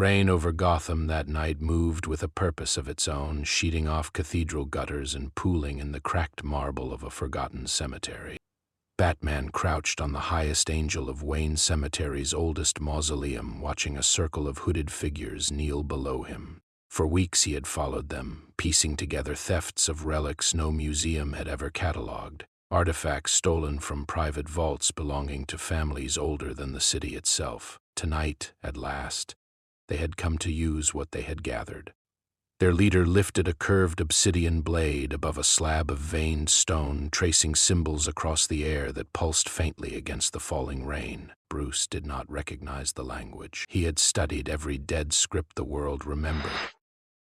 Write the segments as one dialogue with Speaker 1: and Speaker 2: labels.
Speaker 1: Rain over Gotham that night moved with a purpose of its own, sheeting off cathedral gutters and pooling in the cracked marble of a forgotten cemetery. Batman crouched on the highest angel of Wayne Cemetery's oldest mausoleum, watching a circle of hooded figures kneel below him. For weeks he had followed them, piecing together thefts of relics no museum had ever catalogued, artifacts stolen from private vaults belonging to families older than the city itself. Tonight, at last, they had come to use what they had gathered. Their leader lifted a curved obsidian blade above a slab of veined stone, tracing symbols across the air that pulsed faintly against the falling rain. Bruce did not recognize the language. He had studied every dead script the world remembered,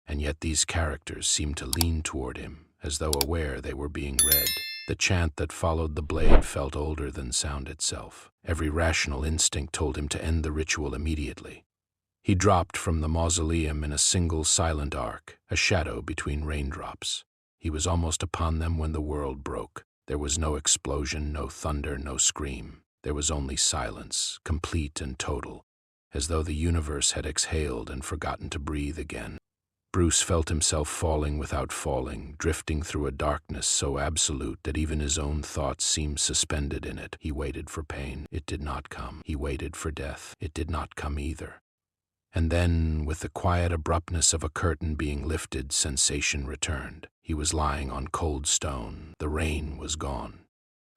Speaker 1: and yet these characters seemed to lean toward him, as though aware they were being read. The chant that followed the blade felt older than sound itself. Every rational instinct told him to end the ritual immediately. He dropped from the mausoleum in a single silent arc, a shadow between raindrops. He was almost upon them when the world broke. There was no explosion, no thunder, no scream. There was only silence, complete and total, as though the universe had exhaled and forgotten to breathe again. Bruce felt himself falling without falling, drifting through a darkness so absolute that even his own thoughts seemed suspended in it. He waited for pain. It did not come. He waited for death. It did not come either. And then, with the quiet abruptness of a curtain being lifted, sensation returned. He was lying on cold stone. The rain was gone.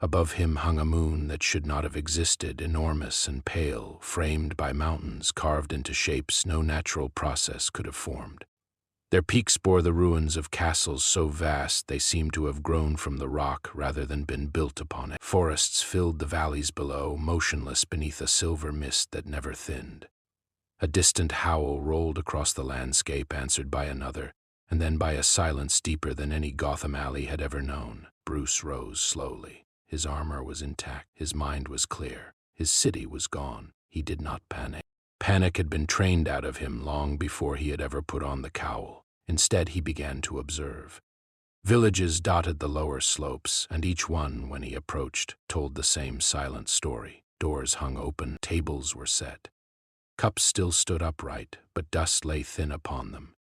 Speaker 1: Above him hung a moon that should not have existed, enormous and pale, framed by mountains carved into shapes no natural process could have formed. Their peaks bore the ruins of castles so vast they seemed to have grown from the rock rather than been built upon it. Forests filled the valleys below, motionless beneath a silver mist that never thinned. A distant howl rolled across the landscape, answered by another, and then by a silence deeper than any Gotham alley had ever known. Bruce rose slowly. His armor was intact. His mind was clear. His city was gone. He did not panic. Panic had been trained out of him long before he had ever put on the cowl. Instead, he began to observe. Villages dotted the lower slopes, and each one, when he approached, told the same silent story. Doors hung open, tables were set. Cups still stood upright, but dust lay thin upon them,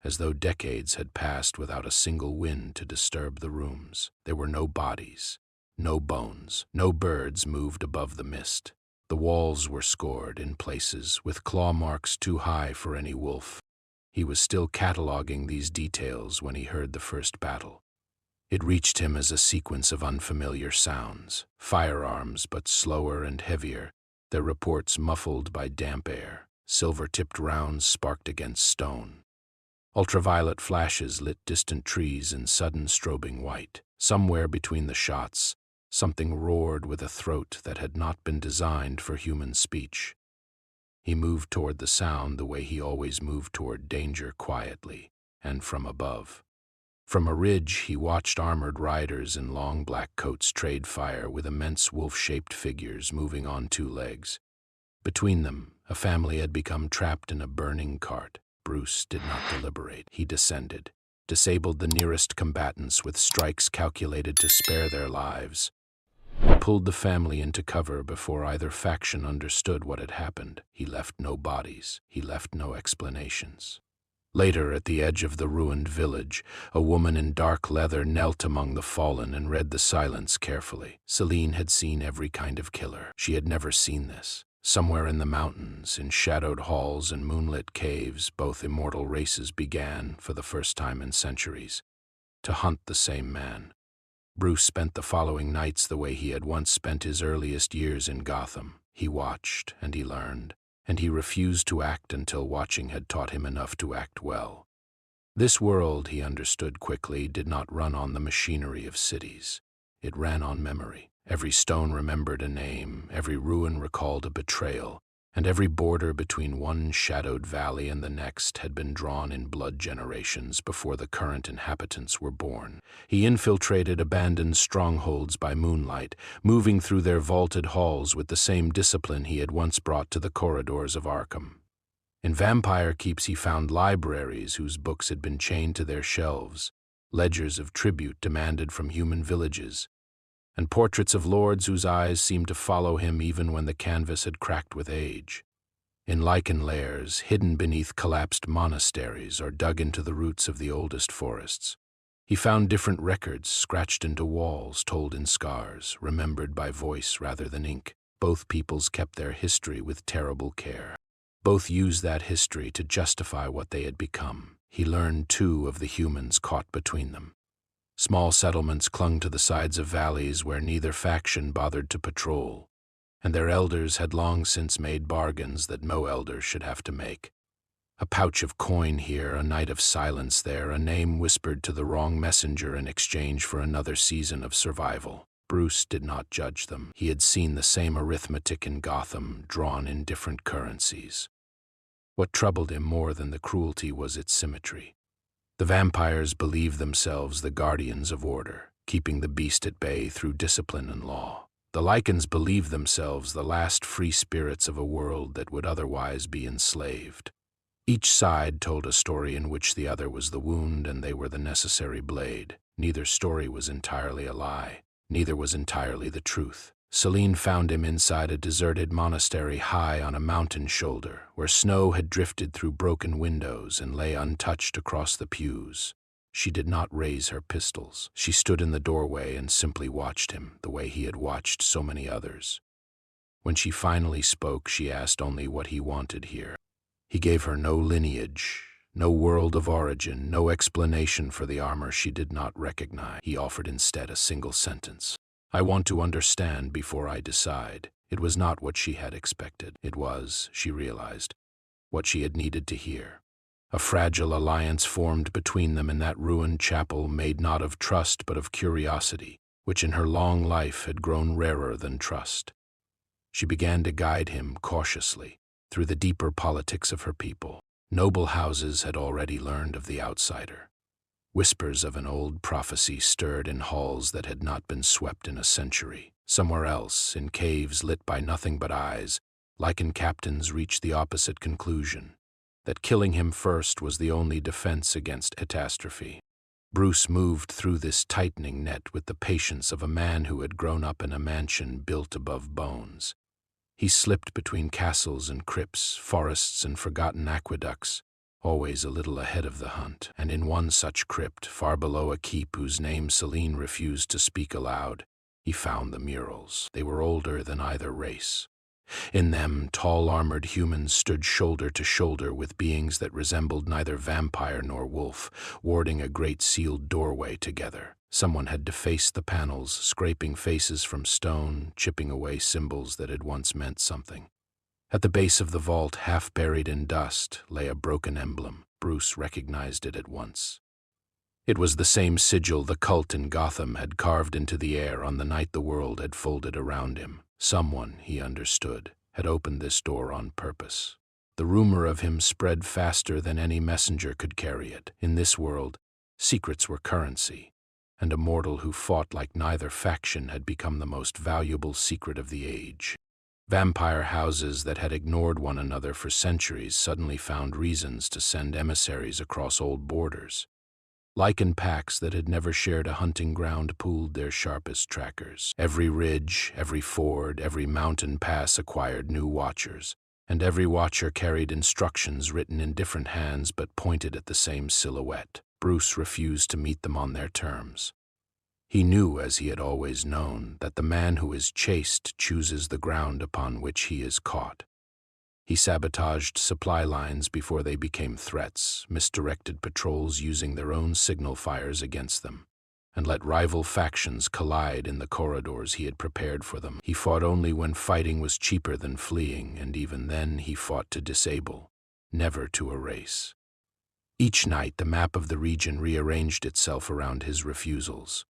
Speaker 1: as though decades had passed without a single wind to disturb the rooms. There were no bodies, no bones, no birds moved above the mist. The walls were scored, in places, with claw marks too high for any wolf. He was still cataloging these details when he heard the first battle. It reached him as a sequence of unfamiliar sounds, firearms but slower and heavier, their reports muffled by damp air. Silver-tipped rounds sparked against stone. Ultraviolet flashes lit distant trees in sudden strobing white. Somewhere between the shots, something roared with a throat that had not been designed for human speech. He moved toward the sound the way he always moved toward danger, quietly, and from above. From a ridge, he watched armored riders in long black coats trade fire with immense wolf-shaped figures moving on two legs. Between them, a family had become trapped in a burning cart. Bruce did not deliberate. He descended, disabled the nearest combatants with strikes calculated to spare their lives, and pulled the family into cover before either faction understood what had happened. He left no bodies. He left no explanations. Later, at the edge of the ruined village, a woman in dark leather knelt among the fallen and read the silence carefully. Selene had seen every kind of killer. She had never seen this. Somewhere in the mountains, in shadowed halls and moonlit caves, both immortal races began, for the first time in centuries, to hunt the same man. Bruce spent the following nights the way he had once spent his earliest years in Gotham. He watched, and he learned, and he refused to act until watching had taught him enough to act well. This world, he understood quickly, did not run on the machinery of cities. It ran on memory. Every stone remembered a name, every ruin recalled a betrayal, and every border between one shadowed valley and the next had been drawn in blood generations before the current inhabitants were born. He infiltrated abandoned strongholds by moonlight, moving through their vaulted halls with the same discipline he had once brought to the corridors of Arkham. In vampire keeps he found libraries whose books had been chained to their shelves, ledgers of tribute demanded from human villages, and portraits of lords whose eyes seemed to follow him even when the canvas had cracked with age. In Lycan lairs, hidden beneath collapsed monasteries or dug into the roots of the oldest forests, he found different records scratched into walls, told in scars, remembered by voice rather than ink. Both peoples kept their history with terrible care. Both used that history to justify what they had become. He learned, too, of the humans caught between them. Small settlements clung to the sides of valleys where neither faction bothered to patrol, and their elders had long since made bargains that no elder should have to make. A pouch of coin here, a night of silence there, a name whispered to the wrong messenger in exchange for another season of survival. Bruce did not judge them. He had seen the same arithmetic in Gotham, drawn in different currencies. What troubled him more than the cruelty was its symmetry. The vampires believed themselves the guardians of order, keeping the beast at bay through discipline and law. The Lycans believed themselves the last free spirits of a world that would otherwise be enslaved. Each side told a story in which the other was the wound and they were the necessary blade. Neither story was entirely a lie. Neither was entirely the truth. Selene found him inside a deserted monastery high on a mountain shoulder, where snow had drifted through broken windows and lay untouched across the pews. She did not raise her pistols. She stood in the doorway and simply watched him, the way he had watched so many others. When she finally spoke, she asked only what he wanted here. He gave her no lineage, no world of origin, no explanation for the armor she did not recognize. He offered instead a single sentence. "I want to understand before I decide." It was not what she had expected. It was, she realized, what she had needed to hear. A fragile alliance formed between them in that ruined chapel, made not of trust but of curiosity, which in her long life had grown rarer than trust. She began to guide him cautiously through the deeper politics of her people. Noble houses had already learned of the outsider. Whispers of an old prophecy stirred in halls that had not been swept in a century. Somewhere else, in caves lit by nothing but eyes, Lycan captains reached the opposite conclusion, that killing him first was the only defense against catastrophe. Bruce moved through this tightening net with the patience of a man who had grown up in a mansion built above bones. He slipped between castles and crypts, forests and forgotten aqueducts, always a little ahead of the hunt. And in one such crypt, far below a keep whose name Selene refused to speak aloud, he found the murals. They were older than either race. In them, tall armored humans stood shoulder to shoulder with beings that resembled neither vampire nor wolf, warding a great sealed doorway together. Someone had defaced the panels, scraping faces from stone, chipping away symbols that had once meant something. At the base of the vault, half buried in dust, lay a broken emblem. Bruce recognized it at once. It was the same sigil the cult in Gotham had carved into the air on the night the world had folded around him. Someone, he understood, had opened this door on purpose. The rumor of him spread faster than any messenger could carry it. In this world, secrets were currency, and a mortal who fought like neither faction had become the most valuable secret of the age. Vampire houses that had ignored one another for centuries suddenly found reasons to send emissaries across old borders. Lycan packs that had never shared a hunting ground pooled their sharpest trackers. Every ridge, every ford, every mountain pass acquired new watchers, and every watcher carried instructions written in different hands but pointed at the same silhouette. Bruce refused to meet them on their terms. He knew, as he had always known, that the man who is chased chooses the ground upon which he is caught. He sabotaged supply lines before they became threats, misdirected patrols using their own signal fires against them, and let rival factions collide in the corridors he had prepared for them. He fought only when fighting was cheaper than fleeing, and even then he fought to disable, never to erase. Each night the map of the region rearranged itself around his refusals.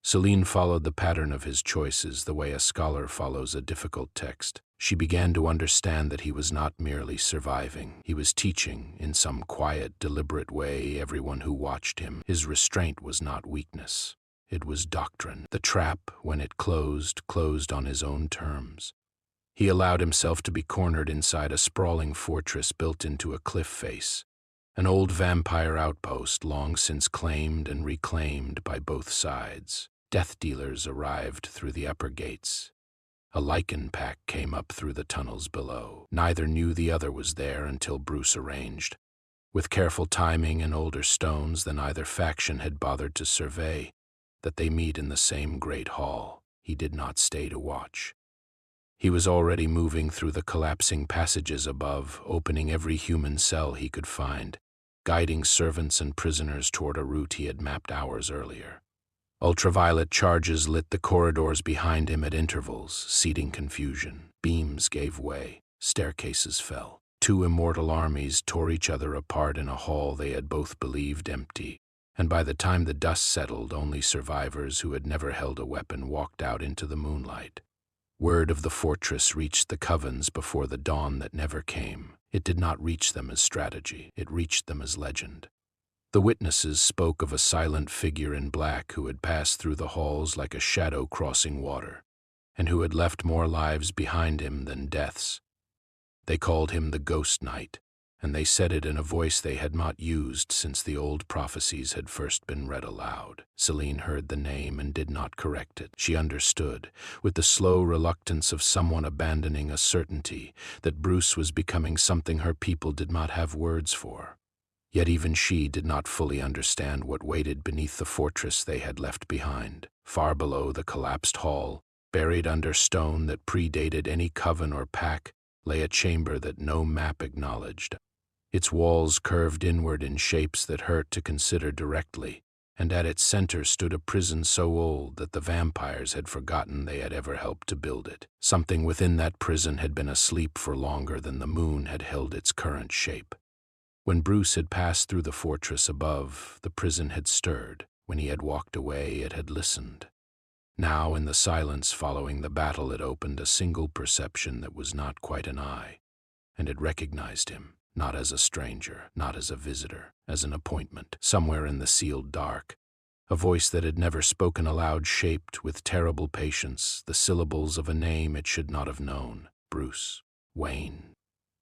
Speaker 1: Selene followed the pattern of his choices the way a scholar follows a difficult text. She began to understand that he was not merely surviving. He was teaching, in some quiet, deliberate way, everyone who watched him. His restraint was not weakness. It was doctrine. The trap, when it closed, closed on his own terms. He allowed himself to be cornered inside a sprawling fortress built into a cliff face, an old vampire outpost long since claimed and reclaimed by both sides. Death dealers arrived through the upper gates. A Lycan pack came up through the tunnels below. Neither knew the other was there until Bruce arranged, with careful timing and older stones than either faction had bothered to survey, that they meet in the same great hall. He did not stay to watch. He was already moving through the collapsing passages above, opening every human cell he could find, guiding servants and prisoners toward a route he had mapped hours earlier. Ultraviolet charges lit the corridors behind him at intervals, seeding confusion. Beams gave way, staircases fell. Two immortal armies tore each other apart in a hall they had both believed empty, and by the time the dust settled, only survivors who had never held a weapon walked out into the moonlight. Word of the fortress reached the covens before the dawn that never came. It did not reach them as strategy, it reached them as legend. The witnesses spoke of a silent figure in black who had passed through the halls like a shadow crossing water, and who had left more lives behind him than deaths. They called him the Ghost Knight, and they said it in a voice they had not used since the old prophecies had first been read aloud. Selene heard the name and did not correct it. She understood, with the slow reluctance of someone abandoning a certainty, that Bruce was becoming something her people did not have words for. Yet even she did not fully understand what waited beneath the fortress they had left behind. Far below the collapsed hall, buried under stone that predated any coven or pack, lay a chamber that no map acknowledged. Its walls curved inward in shapes that hurt to consider directly, and at its center stood a prison so old that the vampires had forgotten they had ever helped to build it. Something within that prison had been asleep for longer than the moon had held its current shape. When Bruce had passed through the fortress above, the prison had stirred. When he had walked away, it had listened. Now, in the silence following the battle, it opened a single perception that was not quite an eye, and it recognized him, not as a stranger, not as a visitor, as an appointment, somewhere in the sealed dark. A voice that had never spoken aloud shaped, with terrible patience, the syllables of a name it should not have known. Bruce Wayne.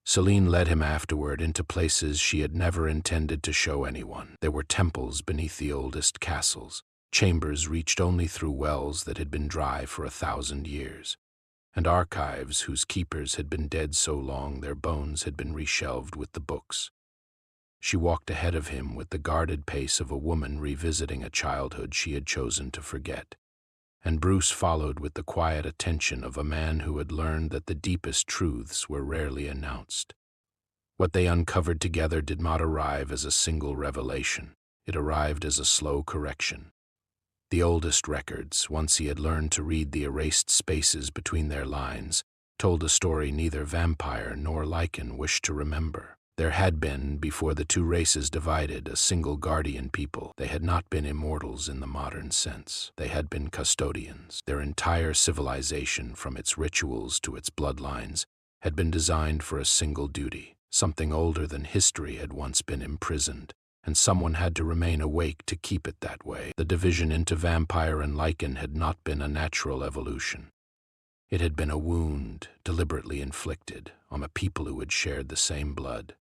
Speaker 1: Selene led him afterward into places she had never intended to show anyone. There were temples beneath the oldest castles, chambers reached only through wells that had been dry for 1,000 years, and archives whose keepers had been dead so long their bones had been reshelved with the books. She walked ahead of him with the guarded pace of a woman revisiting a childhood she had chosen to forget, and Bruce followed with the quiet attention of a man who had learned that the deepest truths were rarely announced. What they uncovered together did not arrive as a single revelation. It arrived as a slow correction. The oldest records, once he had learned to read the erased spaces between their lines, told a story neither vampire nor Lycan wished to remember. There had been, before the two races divided, a single guardian people. They had not been immortals in the modern sense. They had been custodians. Their entire civilization, from its rituals to its bloodlines, had been designed for a single duty. Something older than history had once been imprisoned, and someone had to remain awake to keep it that way. The division into vampire and Lycan had not been a natural evolution. It had been a wound, deliberately inflicted, on a people who had shared the same blood.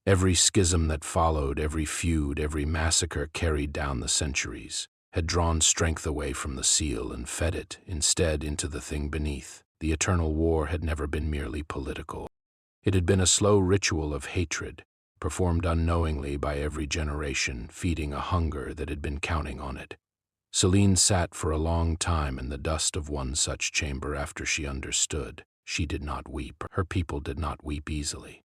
Speaker 1: Every schism that followed, every feud, every massacre carried down the centuries, had drawn strength away from the seal and fed it, instead, into the thing beneath. The eternal war had never been merely political. It had been a slow ritual of hatred, performed unknowingly by every generation, feeding a hunger that had been counting on it. Selene sat for a long time in the dust of one such chamber after she understood. She did not weep. Her people did not weep easily.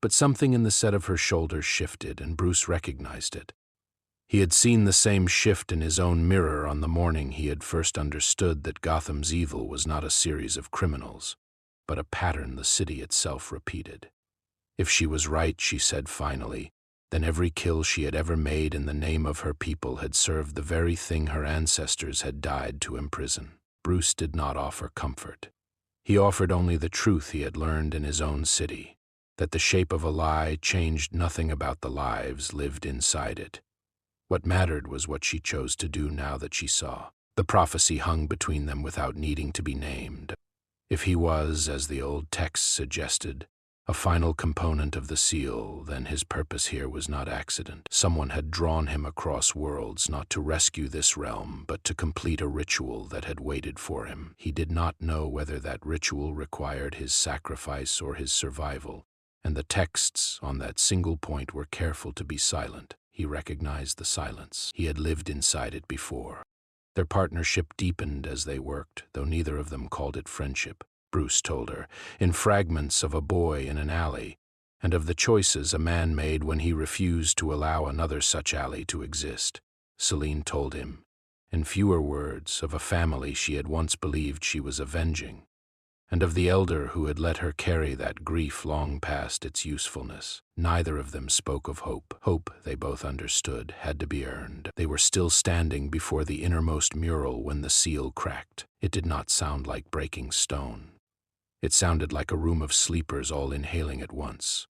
Speaker 1: But something in the set of her shoulders shifted, and Bruce recognized it. He had seen the same shift in his own mirror on the morning he had first understood that Gotham's evil was not a series of criminals, but a pattern the city itself repeated. If she was right, she said finally, then every kill she had ever made in the name of her people had served the very thing her ancestors had died to imprison. Bruce did not offer comfort. He offered only the truth he had learned in his own city, that the shape of a lie changed nothing about the lives lived inside it. What mattered was what she chose to do now that she saw. The prophecy hung between them without needing to be named. If he was, as the old texts suggested, A final component of the seal, then his purpose here was not accident. Someone had drawn him across worlds not to rescue this realm, but to complete a ritual that had waited for him. He did not know whether that ritual required his sacrifice or his survival, and the texts on that single point were careful to be silent. He recognized the silence. He had lived inside it before. Their partnership deepened as they worked, though neither of them called it friendship. Bruce told her, in fragments of a boy in an alley, and of the choices a man made when he refused to allow another such alley to exist. Selene told him, in fewer words, of a family she had once believed she was avenging, and of the elder who had let her carry that grief long past its usefulness. Neither of them spoke of hope. Hope, they both understood, had to be earned. They were still standing before the innermost mural when the seal cracked. It did not sound like breaking stone. It sounded like a room of sleepers all inhaling at once.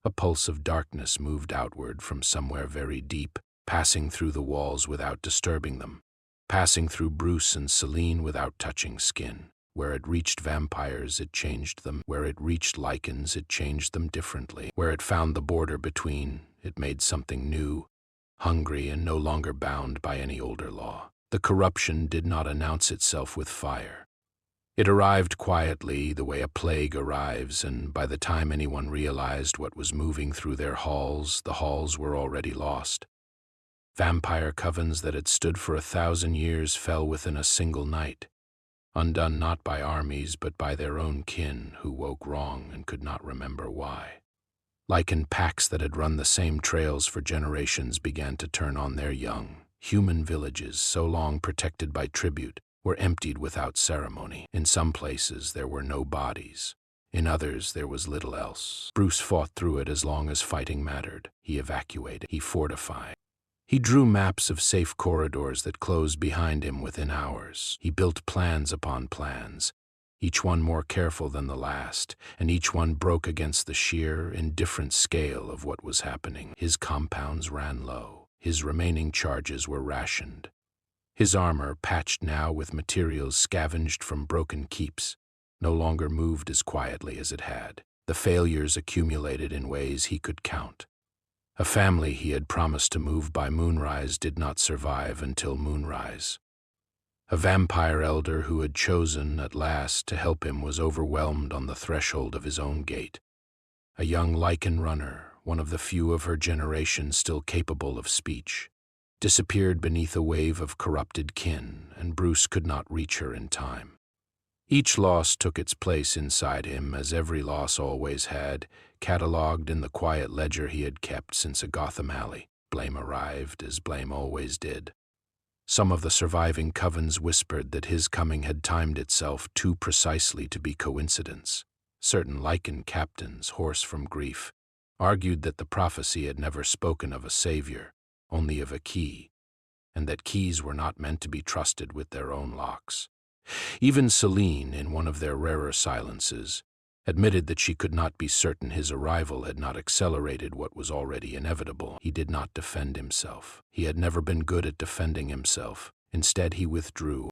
Speaker 1: A pulse of darkness moved outward from somewhere very deep, passing through the walls without disturbing them, passing through Bruce and Selene without touching skin. Where it reached vampires, it changed them. Where it reached Lycans, it changed them differently. Where it found the border between, it made something new, hungry and no longer bound by any older law. The corruption did not announce itself with fire. It arrived quietly, the way a plague arrives, and by the time anyone realized what was moving through their halls, the halls were already lost. Vampire covens that had stood for 1,000 years fell within a single night, undone not by armies but by their own kin who woke wrong and could not remember why. Lycan packs that had run the same trails for generations began to turn on their young. Human villages, so long protected by tribute, were emptied without ceremony. In some places there were no bodies. In others there was little else. Bruce fought through it as long as fighting mattered. He evacuated. He fortified. He drew maps of safe corridors that closed behind him within hours. He built plans upon plans, each one more careful than the last, and each one broke against the sheer, indifferent scale of what was happening. His compounds ran low. His remaining charges were rationed. His armor, patched now with materials scavenged from broken keeps, no longer moved as quietly as it had. The failures accumulated in ways he could count. A family he had promised to move by moonrise did not survive until moonrise. A vampire elder who had chosen, at last, to help him was overwhelmed on the threshold of his own gate. A young Lycan runner, one of the few of her generation still capable of speech, disappeared beneath a wave of corrupted kin, and Bruce could not reach her in time. Each loss took its place inside him, as every loss always had, catalogued in the quiet ledger he had kept since a Gotham alley. Blame arrived, as blame always did. Some of the surviving covens whispered that his coming had timed itself too precisely to be coincidence. Certain Lycan captains, hoarse from grief, argued that the prophecy had never spoken of a savior, only of a key, and that keys were not meant to be trusted with their own locks. Even Selene, in one of their rarer silences, admitted that she could not be certain his arrival had not accelerated what was already inevitable. He did not defend himself. He had never been good at defending himself. Instead, he withdrew.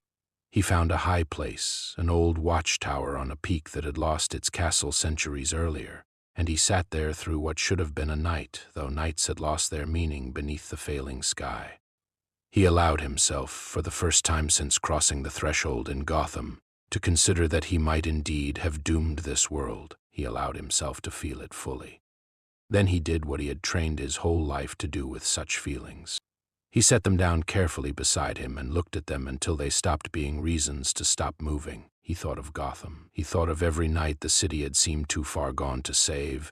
Speaker 1: He found a high place, an old watchtower on a peak that had lost its castle centuries earlier, and he sat there through what should have been a night, though nights had lost their meaning beneath the failing sky. He allowed himself, for the first time since crossing the threshold in Gotham, to consider that he might indeed have doomed this world. He allowed himself to feel it fully. Then he did what he had trained his whole life to do with such feelings. He set them down carefully beside him and looked at them until they stopped being reasons to stop moving. He thought of Gotham. He thought of every night the city had seemed too far gone to save,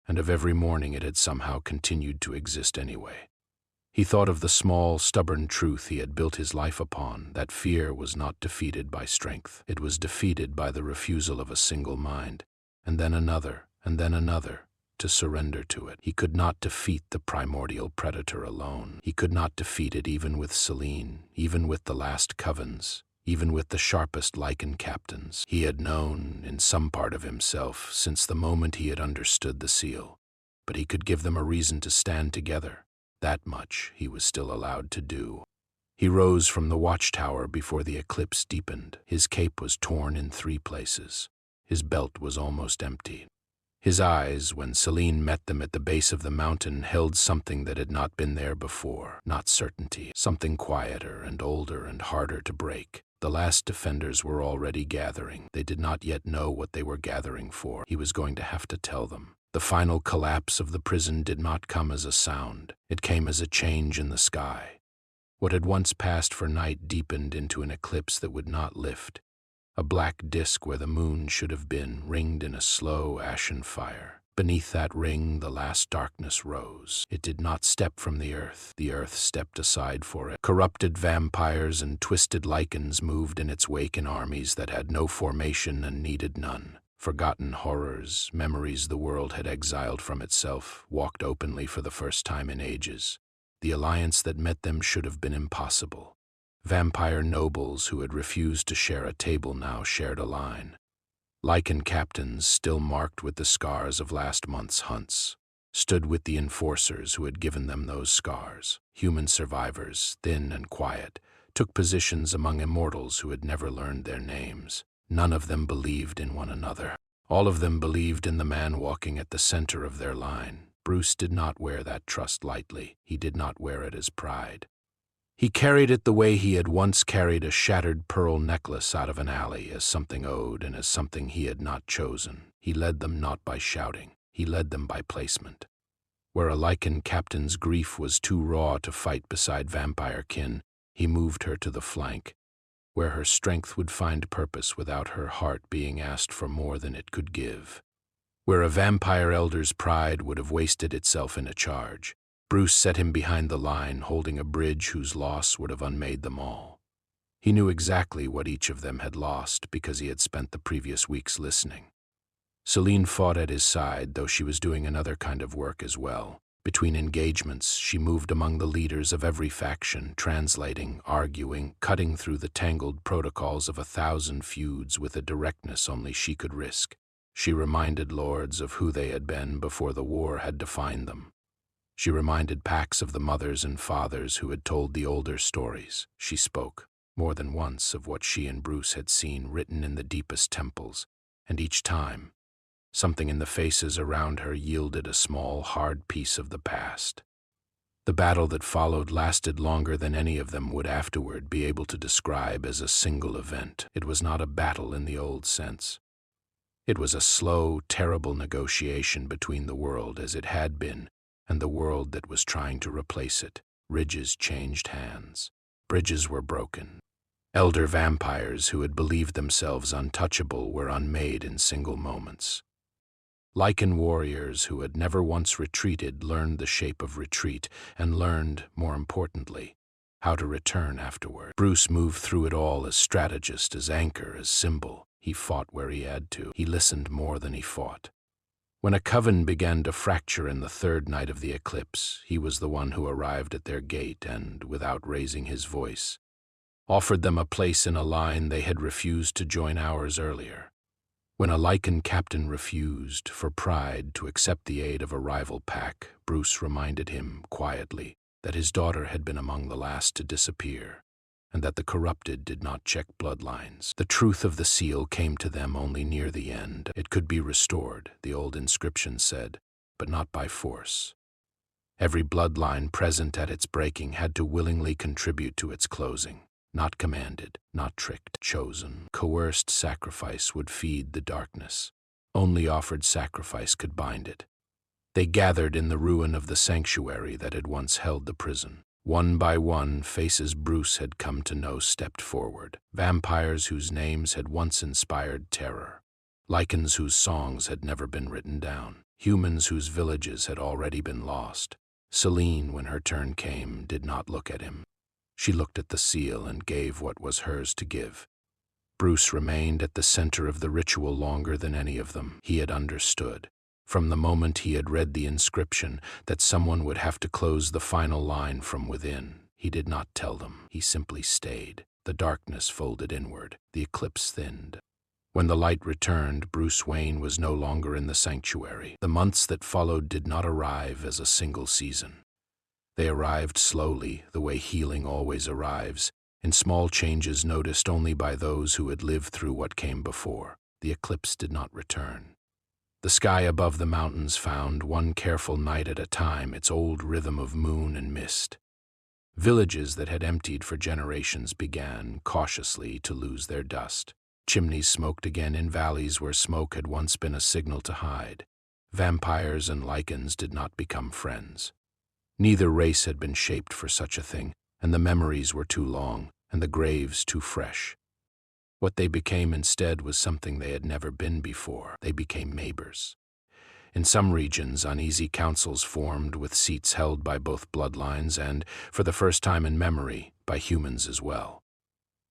Speaker 1: and of every morning it had somehow continued to exist anyway. He thought of the small, stubborn truth he had built his life upon, that fear was not defeated by strength. It was defeated by the refusal of a single mind, and then another, to surrender to it. He could not defeat the primordial predator alone. He could not defeat it even with Selene, even with the last covens, even with the sharpest Lycan captains. He had known, in some part of himself, since the moment he had understood the seal, but he could give them a reason to stand together. That much he was still allowed to do. He rose from the watchtower before the eclipse deepened. His cape was torn in 3 places. His belt was almost empty. His eyes, when Selene met them at the base of the mountain, held something that had not been there before. Not certainty, something quieter and older and harder to break. The last defenders were already gathering. They did not yet know what they were gathering for. He was going to have to tell them. The final collapse of the prison did not come as a sound. It came as a change in the sky. What had once passed for night deepened into an eclipse that would not lift. A black disk where the moon should have been, ringed in a slow, ashen fire. Beneath that ring, the last darkness rose. It did not step from the earth stepped aside for it. Corrupted vampires and twisted Lycans moved in its wake in armies that had no formation and needed none. Forgotten horrors, memories the world had exiled from itself, walked openly for the first time in ages. The alliance that met them should have been impossible. Vampire nobles who had refused to share a table now shared a line. Lycan captains, still marked with the scars of last month's hunts, stood with the enforcers who had given them those scars. Human survivors, thin and quiet, took positions among immortals who had never learned their names. None of them believed in one another. All of them believed in the man walking at the center of their line. Bruce did not wear that trust lightly. He did not wear it as pride. He carried it the way he had once carried a shattered pearl necklace out of an alley, as something owed and as something he had not chosen. He led them not by shouting. He led them by placement. Where a Lycan captain's grief was too raw to fight beside vampire kin, he moved her to the flank, where her strength would find purpose without her heart being asked for more than it could give. Where a vampire elder's pride would have wasted itself in a charge, Bruce set him behind the line, holding a bridge whose loss would have unmade them all. He knew exactly what each of them had lost because he had spent the previous weeks listening. Selene fought at his side, though she was doing another kind of work as well. Between engagements, she moved among the leaders of every faction, translating, arguing, cutting through the tangled protocols of 1,000 feuds with a directness only she could risk. She reminded lords of who they had been before the war had defined them. She reminded packs of the mothers and fathers who had told the older stories. She spoke, more than once, of what she and Bruce had seen written in the deepest temples, and each time, something in the faces around her yielded a small, hard piece of the past. The battle that followed lasted longer than any of them would afterward be able to describe as a single event. It was not a battle in the old sense. It was a slow, terrible negotiation between the world as it had been and the world that was trying to replace it. Ridges changed hands. Bridges were broken. Elder vampires who had believed themselves untouchable were unmade in single moments. Lycan warriors who had never once retreated learned the shape of retreat and learned, more importantly, how to return afterward. Bruce moved through it all as strategist, as anchor, as symbol. He fought where he had to. He listened more than he fought. When a coven began to fracture in the third night of the eclipse, he was the one who arrived at their gate and, without raising his voice, offered them a place in a line they had refused to join hours earlier. When a Lycan captain refused, for pride, to accept the aid of a rival pack, Bruce reminded him, quietly, that his daughter had been among the last to disappear, and that the corrupted did not check bloodlines. The truth of the seal came to them only near the end. It could be restored, the old inscription said, but not by force. Every bloodline present at its breaking had to willingly contribute to its closing. Not commanded, not tricked, chosen. Coerced sacrifice would feed the darkness. Only offered sacrifice could bind it. They gathered in the ruin of the sanctuary that had once held the prison. One by one, faces Bruce had come to know stepped forward. Vampires whose names had once inspired terror. Lycans whose songs had never been written down. Humans whose villages had already been lost. Selene, when her turn came, did not look at him. She looked at the seal and gave what was hers to give. Bruce remained at the center of the ritual longer than any of them. He had understood, from the moment he had read the inscription, that someone would have to close the final line from within. He did not tell them. He simply stayed. The darkness folded inward. The eclipse thinned. When the light returned, Bruce Wayne was no longer in the sanctuary. The months that followed did not arrive as a single season. They arrived slowly, the way healing always arrives, in small changes noticed only by those who had lived through what came before. The eclipse did not return. The sky above the mountains found, one careful night at a time, its old rhythm of moon and mist. Villages that had emptied for generations began, cautiously, to lose their dust. Chimneys smoked again in valleys where smoke had once been a signal to hide. Vampires and Lycans did not become friends. Neither race had been shaped for such a thing, and the memories were too long, and the graves too fresh. What they became instead was something they had never been before. They became neighbors. In some regions, uneasy councils formed with seats held by both bloodlines and, for the first time in memory, by humans as well.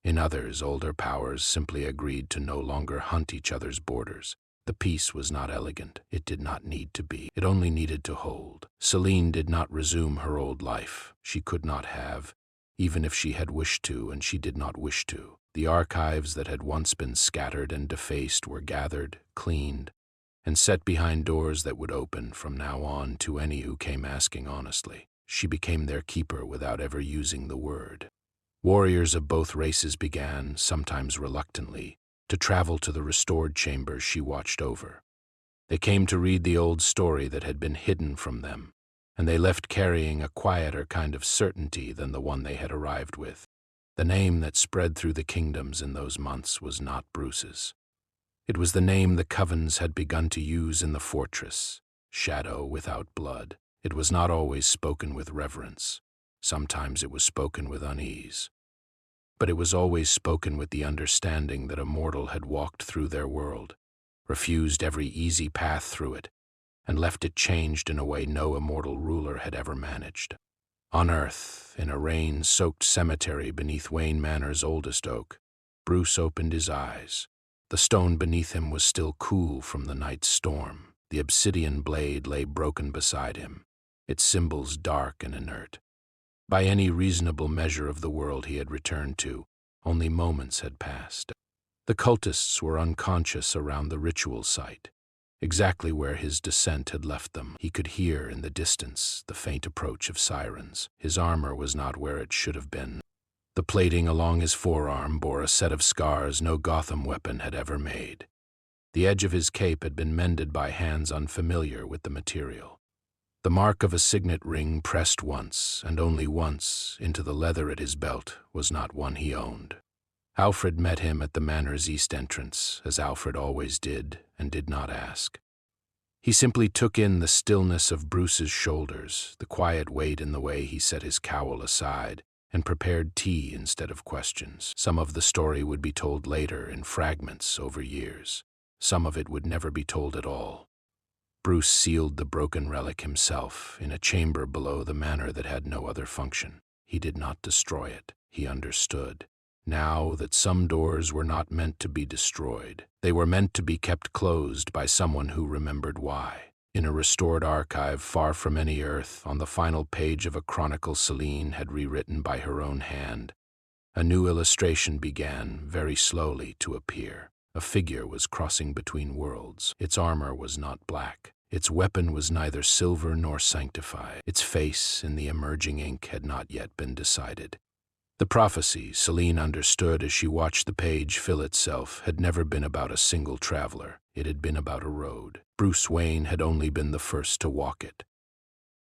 Speaker 1: In others, older powers simply agreed to no longer hunt each other's borders. The peace was not elegant. It did not need to be. It only needed to hold. Selene did not resume her old life. She could not have, even if she had wished to, and she did not wish to. The archives that had once been scattered and defaced were gathered, cleaned, and set behind doors that would open from now on to any who came asking honestly. She became their keeper without ever using the word. Warriors of both races began, sometimes reluctantly, to travel to the restored chambers she watched over. They came to read the old story that had been hidden from them, and they left carrying a quieter kind of certainty than the one they had arrived with. The name that spread through the kingdoms in those months was not Bruce's. It was the name the covens had begun to use in the fortress, Shadow without blood. It was not always spoken with reverence. Sometimes it was spoken with unease. But it was always spoken with the understanding that a mortal had walked through their world, refused every easy path through it, and left it changed in a way no immortal ruler had ever managed. On Earth, in a rain-soaked cemetery beneath Wayne Manor's oldest oak, Bruce opened his eyes. The stone beneath him was still cool from the night's storm. The obsidian blade lay broken beside him, its symbols dark and inert. By any reasonable measure of the world he had returned to, only moments had passed. The cultists were unconscious around the ritual site, exactly where his descent had left them. He could hear in the distance the faint approach of sirens. His armor was not where it should have been. The plating along his forearm bore a set of scars no Gotham weapon had ever made. The edge of his cape had been mended by hands unfamiliar with the material. The mark of a signet ring pressed once, and only once, into the leather at his belt was not one he owned. Alfred met him at the manor's east entrance, as Alfred always did, and did not ask. He simply took in the stillness of Bruce's shoulders, the quiet weight in the way he set his cowl aside, and prepared tea instead of questions. Some of the story would be told later in fragments over years. Some of it would never be told at all. Bruce sealed the broken relic himself in a chamber below the manor that had no other function. He did not destroy it. He understood. Now that some doors were not meant to be destroyed. They were meant to be kept closed by someone who remembered why. In a restored archive far from any earth, on the final page of a chronicle Selene had rewritten by her own hand, a new illustration began, very slowly, to appear. A figure was crossing between worlds. Its armor was not black. Its weapon was neither silver nor sanctified. Its face, in the emerging ink, had not yet been decided. The prophecy, Selene understood as she watched the page fill itself, had never been about a single traveler. It had been about a road. Bruce Wayne had only been the first to walk it.